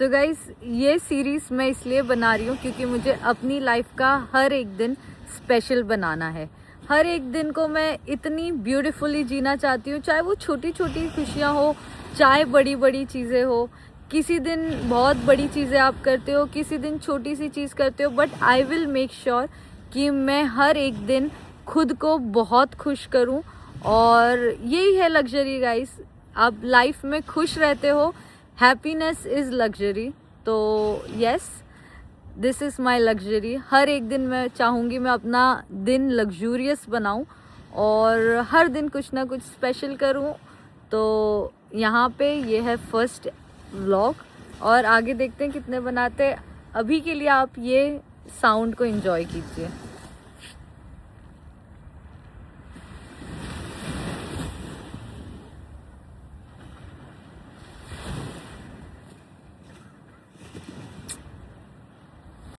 So guys, ये series मैं इसलिए बना रही हूँ क्योंकि मुझे अपनी लाइफ का हर एक दिन स्पेशल बनाना है। हर एक दिन को मैं इतनी ब्यूटीफुली जीना चाहती हूँ, चाहे वो छोटी छोटी खुशियाँ हो, चाहे बड़ी बड़ी चीज़ें हो। किसी दिन बहुत बड़ी चीज़ें आप करते हो, किसी दिन छोटी सी चीज़ करते हो, but I will make sure कि मैं हर एक दिन खुद को बहुत खुश करूँ। और यही है लग्जरी गाइस। आप लाइफ में खुश रहते हो, हैप्पीनेस इज़ लग्जरी। तो yes, this is my luxury. हर एक दिन मैं चाहूँगी मैं अपना दिन लग्जूरियस बनाऊँ और हर दिन कुछ ना कुछ स्पेशल करूँ। तो यहाँ पे ये है फर्स्ट व्लॉग और आगे देखते हैं कितने बनाते हैं। अभी के लिए आप ये साउंड को एंजॉय कीजिए।